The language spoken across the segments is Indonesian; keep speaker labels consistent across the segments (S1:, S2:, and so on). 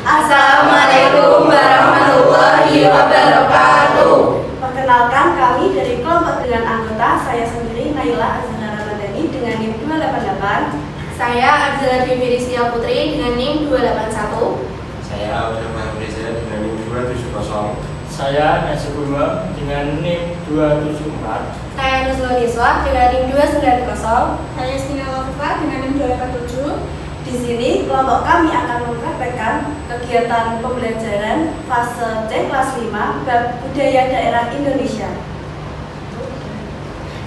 S1: Assalamualaikum warahmatullahi wabarakatuh.
S2: Perkenalkan, kami dari kelompok dengan anggota saya sendiri Naila Azhara Ramadhani dengan NIM 288.
S1: Saya Azhara Deviristia Putri dengan NIM 281.
S3: Saya Awal Reza dengan NIM 270.
S4: Saya Nasib Umar dengan NIM 274.
S1: Saya Nuzul Niswa dengan NIM 290.
S5: Saya Stina Wafifa dengan NIM 287.
S2: Di sini kelompok kami akan mempraktekkan kegiatan pembelajaran fase C kelas 5 bab budaya daerah Indonesia.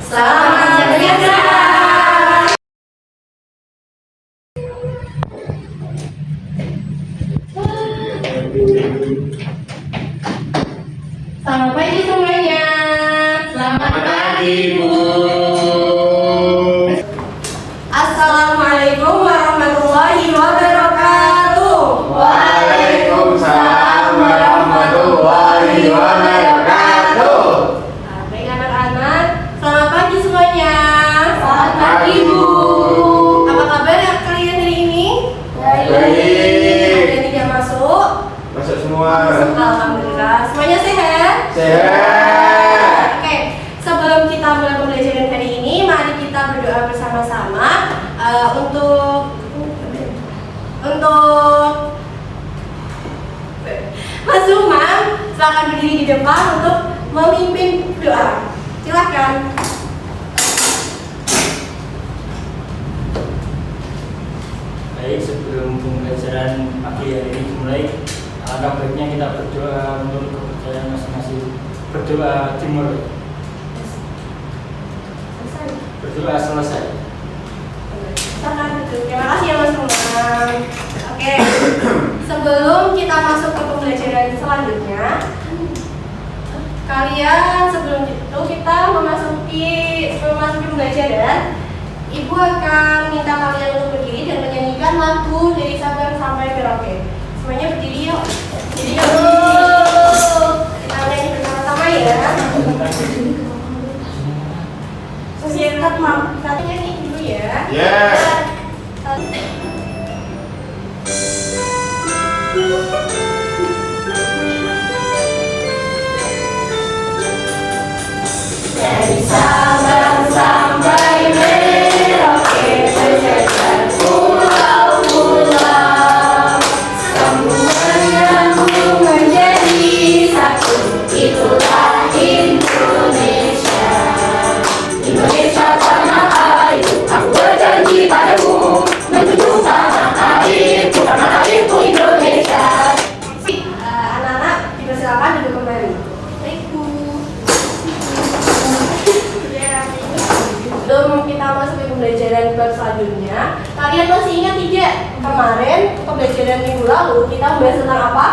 S1: Selamat menyaksikan. Selamat pagi semuanya. Selamat pagi Bu. Assalamualaikum warahmatullahi wabarakatuh.
S3: Waalaikumsalam warahmatullahi wabarakatuh.
S1: Baik anak-anak, selamat pagi semuanya.
S5: Selamat pagi,
S1: Bu. Apa kabar kalian hari ini?
S3: Baik.
S1: Ada yang tidak masuk?
S3: Masuk semua.
S1: Alhamdulillah. Semuanya sehat?
S3: Sehat.
S1: Oke, sebelum kita mulai pembelajaran hari ini, mari kita berdoa bersama-sama untuk Mas Umar. Silakan berdiri di depan untuk memimpin doa. Silakan.
S4: Baik, sebelum pembelajaran pagi hari ini dimulai, alangkah baiknya kita berdoa untuk kepercayaan masing-masing. Berdoa dimulai. Berdoa selesai.
S1: Terima kasih ya Mas Umar. Oke, sebelum kita masuk ke pembelajaran selanjutnya, kalian sebelum itu kita memasuki pembelajaran, Ibu akan minta kalian untuk berdiri dan menyanyikan lagu dari Sabang sampai Merauke. Semuanya berdiri yuk. Jadi kita nyanyi bersama-sama ya.
S2: Singkat, Mam.
S1: Satu nyanyi dulu ya.
S3: Yes.
S1: Dari Sabang sampai Merauke berjajar pulau-pulau, sambung menyambung menjadi satu, itulah Indonesia. Indonesia tanah air, aku berjanji padamu, menuju tanah airku, tanah airku Indonesia. Anak-anak dipersilakan duduk kembali. Baik Bu. Sebelum kita masuk ke pembelajaran bab selanjutnya, kalian masih ingat tidak kemarin pembelajaran minggu lalu kita membahas tentang apa?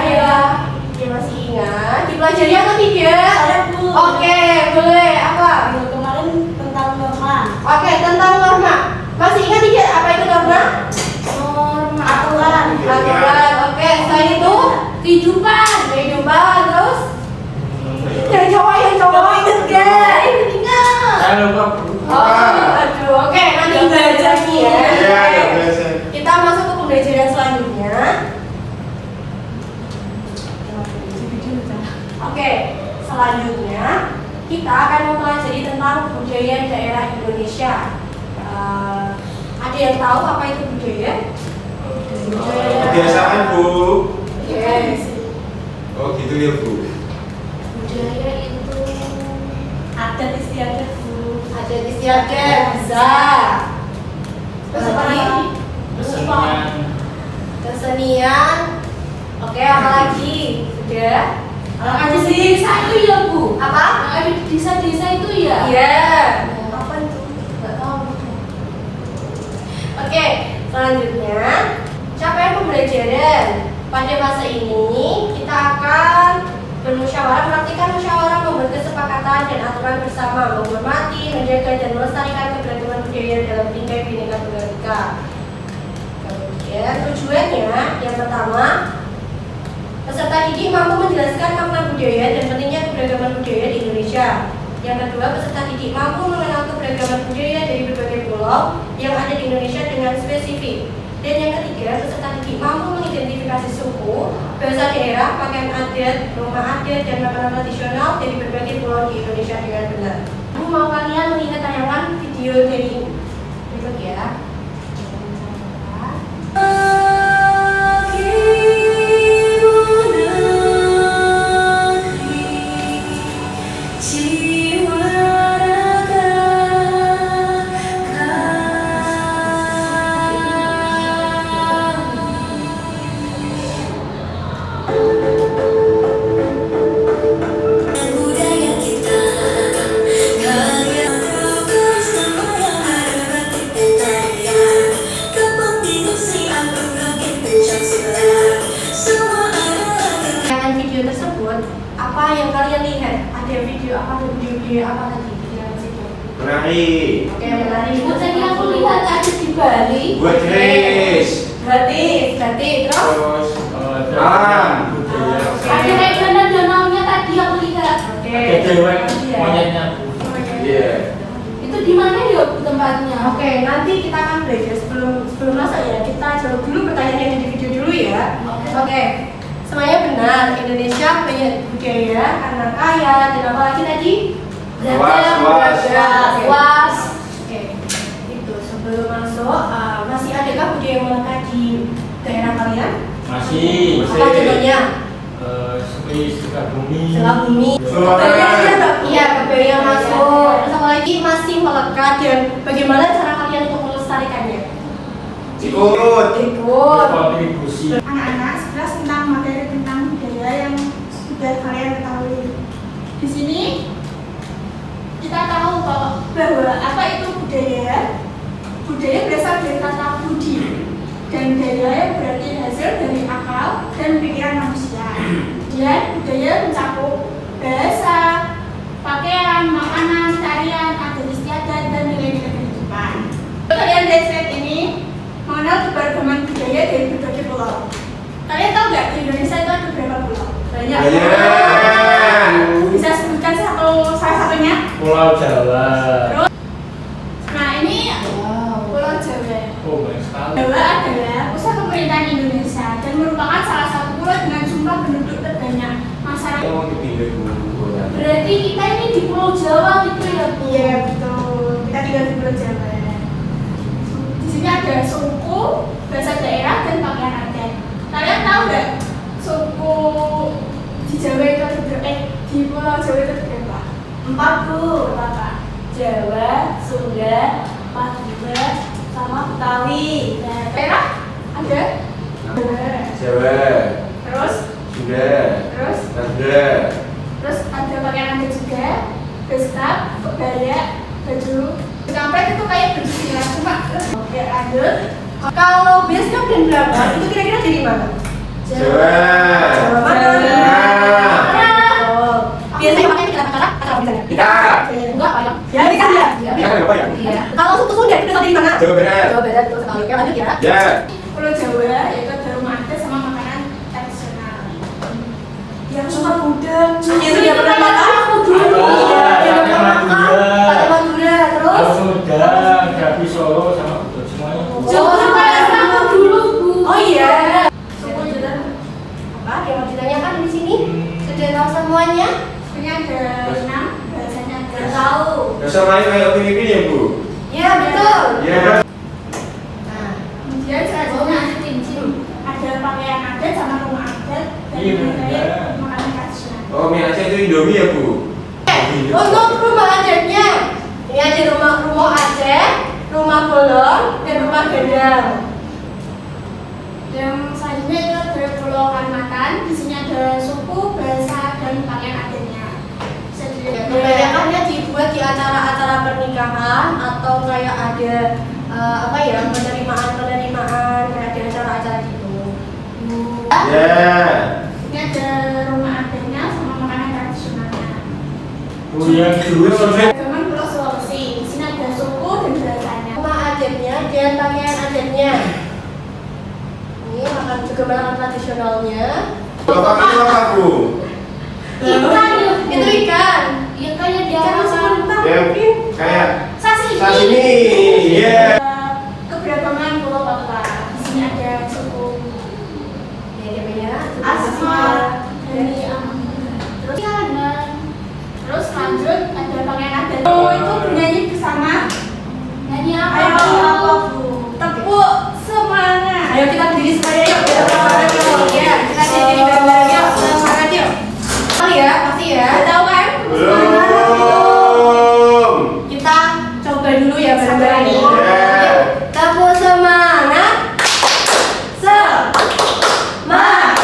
S1: Ya, masih ingat. Dipelajari atau tidak?
S5: Saya, Bu.
S1: Oke, boleh. Apa?
S5: Minggu kemarin tentang norma.
S1: Oke, tentang norma. Masih ingat tidak apa itu norma?
S5: Norma aturan.
S1: Aturan. Oke, selain itu kehidupan. Kehidupan terus yang cowok ingat gak? Ingat.
S4: Saya lupa Bu.
S1: Aduh, oke, nanti belajar nih ya.
S3: Iya, biasa.
S1: Kita masuk ke pembelajaran selanjutnya. Oke, selanjutnya kita akan mempelajari tentang budaya daerah Indonesia. Ada yang tahu apa itu budaya?
S3: Kebiasaan, Bu.
S1: Yes.
S3: Oh, gitu ya, Bu.
S1: Budaya itu
S5: Adat istiadat, Bu.
S1: adat istiadat bisa. Terus apa lagi?
S4: Kesenian.
S1: Kesenian. Oke, apa lagi? Sudah?
S5: Ada desa itu ya, Bu.
S1: Apa?
S5: Ada desa-desa itu ya.
S1: Iya.
S5: Apa itu?
S1: Nggak tahu. Oke, selanjutnya capaian pembelajaran. Pada masa ini kita akan bermusyawarah, melakukan musyawarah, membuat kesepakatan dan aturan bersama, menghormati, menjaga dan melestarikan keberagaman budaya dalam bingkai Bhinneka Tunggal Ika. Kemudian tujuannya yang pertama, peserta didik mampu menjelaskan makna budaya dan pentingnya keberagaman budaya di Indonesia. Yang kedua, peserta didik mampu mengenal keberagaman budaya dari berbagai pulau yang ada di Indonesia dengan spesifik Dan yang ketiga, peserta didik mampu mengidentifikasi suku, bahasa daerah, pakaian adat, rumah adat, dan makanan tradisional dari berbagai pulau di Indonesia dengan benar. Aku mau kalian melihat tayangan video dari berikut ya. Video tersebut, apa yang kalian lihat? Ada video apa tadi di dalam situ?
S3: Menari.
S1: Oke, menari.
S5: Tadi aku lihat ada di Bali.
S3: Buat keris.
S1: Berarti terus
S3: Terus.
S4: budaya.
S5: Ada kayak danau-danaunya tadi aku lihat.
S1: oke.
S4: Ada dewek monyetnya.
S3: Iya.
S5: Itu di mana ya tempatnya?
S1: Oke, nanti kita akan belajar sebelum masuk ya. Kita jawab dulu pertanyaan yang ada di video dulu ya. Oke. Semuanya benar. Indonesia banyak budaya karena kaya dan apa lagi tadi?
S3: Luas.
S1: Luas. Oke. Itu sebelum masuk, masih adakah budaya yang melekat di daerah kalian?
S4: Masih.
S1: Apa contohnya?
S4: Seperti Sukabumi.
S1: Sukabumi.
S3: Suara.
S1: Iya, kebaya masuk. Terus apa lagi masih melekat dan bagaimana cara kalian untuk melestarikannya?
S3: Ikut.
S1: Ikut.
S4: Kontribusi.
S6: Anak-anak sekelas tentang materi tentang budaya yang sudah kalian ketahui. Di sini kita tahu bahwa apa itu budaya. Budaya berasal dari kata budi, dan budaya berarti hasil dari akal dan pikiran manusia. Dan budaya mencakup bahasa, pakaian, makanan, tarian, adat istiadat, dan nilai-nilai kehidupan. Kalian dari slide ini mengenal keberagaman budaya dari berbagai pulau. Kalian tahu nggak di Indonesia itu ada berapa pulau?
S1: Banyak.
S3: Banyak.
S6: Bisa sebutkan salah satunya?
S4: Pulau Jawa.
S6: Terus, nah ini
S1: Wow.
S6: Pulau Jawa.
S4: Oh, banyak sekali.
S6: Jawa adalah pusat pemerintahan Indonesia dan merupakan salah satu pulau dengan jumlah penduduk terbanyak masyarakat.
S3: Yang ketiga dulu.
S5: Berarti kita ini di Pulau Jawa gitu ya, Bu?
S6: Iya betul. Kita tinggal di Pulau Jawa. Di sini ada suku, bahasa daerah, dan pakaian adat. Kalian tahu nggak suku di Jawa itu ada berapa? Di Pulau Jawa itu ada berapa?
S2: 40.
S6: Berapa?
S2: Jawa, Sunda, Madura, sama Betawi.
S6: Nah, daerah ada?
S3: Jawa.
S6: Terus,
S3: Sunda.
S6: terus,
S3: Madura.
S6: terus ada pakaian adat juga, bestap, kebaya, baju kampret itu kayak bersila cuma oke lanjut.
S1: Kalau base-nya dan berapa? Itu kira-kira dari mana?
S3: Jawa.
S1: Jawa mana?
S3: Jawa.
S1: Oh. Biasanya pakai kata-kata atau misalnya?
S3: Kita.
S1: Enggak, apa ya?
S6: Ya,
S1: Kita ya.
S3: Kita kan apa ya?
S1: Iya. Kalau suku Sunda itu dari mana?
S3: Jawa Barat.
S1: Jawa Barat. Terus kalau yang lanjut ya.
S3: Ya.
S6: Pulau Jawa yaitu ada rumah adat sama makanan tradisional.
S2: Yang suka gudeg.
S1: Yang sudah pernah makan?
S4: Ada Madura.
S1: Ada Madura. Terus?
S4: Sunda, Gapi Solo sama Kudus semuanya.
S5: Jangan kayak sama dulu, Bu.
S1: Oh iya. Suku sudah apa? Yang mau ditanyakan di sini? Sudah tahu semuanya?
S6: Sebenarnya ada 6 bahasanya ada.
S1: Sudah tahu.
S3: Dasar lain kayak Filipina ya, Bu?
S1: Iya betul.
S3: Iya.
S1: Nah,
S6: Kemudian selanjutnya ada pakaian adat sama rumah adat dan
S4: Iya,
S6: mengenai
S4: benar.
S6: makanan tradisional.
S3: Oh, mie Aceh itu Indomie ya, Bu?
S1: untuk rumah adatnya, ini ada rumah Aceh, rumah Bolong, dan rumah Gadang.
S6: Yang selanjutnya itu ada Pulau Kalimantan. Di sini ada suku, bahasa, dan pakaian adatnya. Bisa dilihat.
S1: Kebanyakannya dibuat di acara-acara pernikahan atau kayak ada apa ya penerimaan kayak di acara-acara gitu.
S3: Ya.
S6: Ini ada rumah adatnya sama makanan tradisionalnya.
S4: Oh, yang dulu sampai
S6: Zaman Pulau Sulawesi. Di sini ada suku dan bahasanya.
S1: Rumah adatnya dan pakaian adatnya. Ini makan juga makanan tradisionalnya.
S3: Bapak itu apa, Bu?
S5: Ikan ya, Bu.
S1: Itu ikan.
S5: Ya kayak di
S1: Ikan masih
S5: apa?
S1: mentah.
S3: Ya, kayak
S6: Sashimi.
S3: sashimi. Iya.
S6: Keberagaman Pulau Papua. Di sini
S1: gambar-gambar ini. Tepuk semangat. Semangat.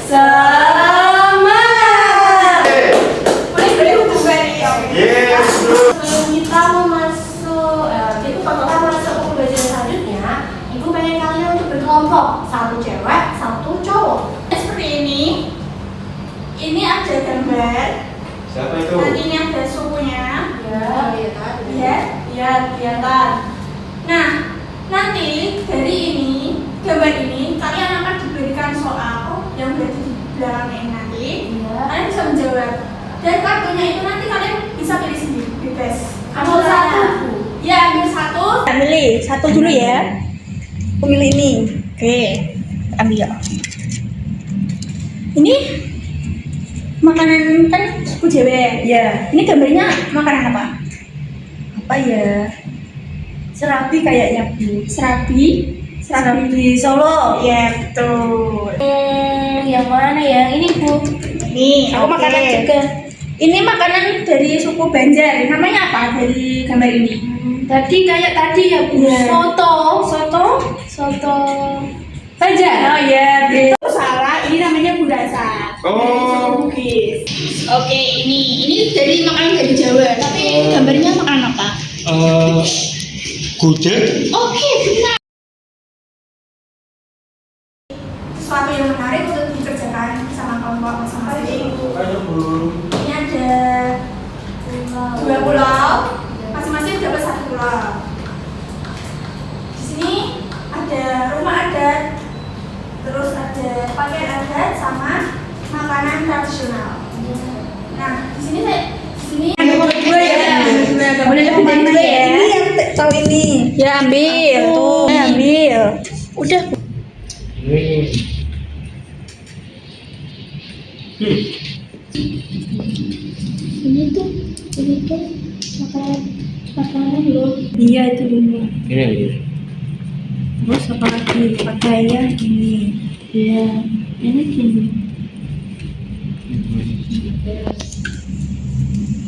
S1: Semangat.
S6: Boleh untuk beri.
S3: Yes.
S1: Sebelum kita mau masuk, kita masuk ke pembelajaran selanjutnya, Ibu pengen kalian untuk berkelompok, satu cewek, satu cowok.
S6: Seperti ini. Ini ada gambar.
S3: Siapa itu?
S6: Dan ini ada sukunya.
S1: Ya, iya kan?
S6: Lihat, kelihatan. Nah, nanti dari ini, gambar ini, kalian akan diberikan soal yang berada di belakangnya ini nanti.
S1: Iya.
S6: Kalian bisa menjawab. Dan kartunya itu nanti kalian bisa pilih sendiri, bebas.
S1: Ambil satu.
S6: Ya, ambil satu. Pilih satu dulu ya. Pilih ini. Oke, ambil. Ini makanan kan suku Jawa. Ya. Ini gambarnya makanan apa? Apa ya? Serabi kayaknya, Bu. Serabi Solo. Ya, betul.
S5: Yang mana ya? Ini Bu.
S6: Nih, aku
S5: Oke.
S6: makanan juga. Ini makanan dari suku Banjar. Namanya apa dari gambar ini?
S5: Tadi kayak tadi ya Bu.
S6: Iya.
S5: Soto.
S6: Banjar. Oh iya, betul. Salah. Ini namanya burasa.
S3: Oh.
S6: Dari suku Bugis. Oke, ini dari makanan dari Jawa. Tapi gambarnya makanan apa?
S4: Gudeg.
S6: Oke, benar. Sesuatu yang menarik untuk dikerjakan sama kelompok masing-masing.
S4: Ayo Bu.
S6: Ini ada dua pulau, masing-masing dapat satu pulau. Di sini ada rumah adat, terus ada pakaian adat sama makanan tradisional. Nah, di sini dua ya. Boleh lebih dari dua ya. Ini yang tahu ini. Ya ambil. Tuh, ambil. Udah.
S4: Ini.
S5: Ini tuh makanan loh.
S2: Iya itu dulu.
S4: Ini.
S2: Terus apa lagi? Pakaian ini.
S5: Iya. Ini gini.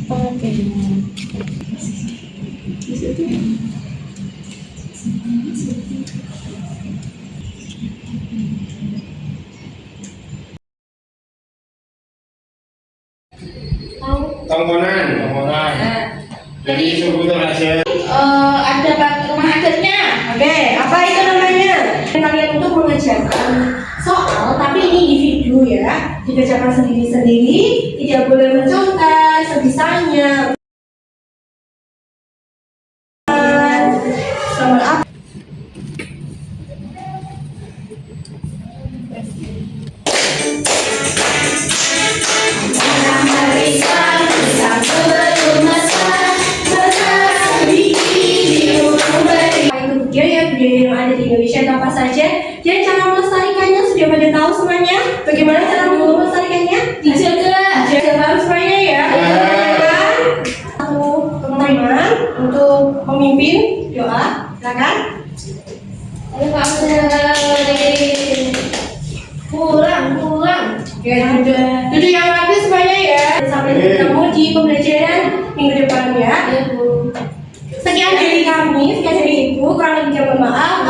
S5: Oke.
S3: Tongkonan. Jadi suku Toraja.
S6: Ada rumah adatnya.
S1: Oke, apa itu namanya? Kalian untuk mengerjakan soal, tapi ini individu ya, dikerjakan sendiri-sendiri, tidak boleh mencontek sebisanya. Selamat apa? Budaya ya, budaya yang ada di Indonesia itu apa saja dan cara melestarikannya sudah pada tahu semuanya. Bagaimana cara melestarikannya? Dijaga semuanya ya. Satu teman-teman untuk memimpin doa, silakan.
S5: Ayo Pak
S1: Pulang. Oke, duduk yang rapi semuanya ya. Sampai ketemu di pembelajaran minggu depan ya.
S5: Ya Bu.
S1: Sekian dari kami, sekian dari Ibu, kurang lebihnya mohon maaf.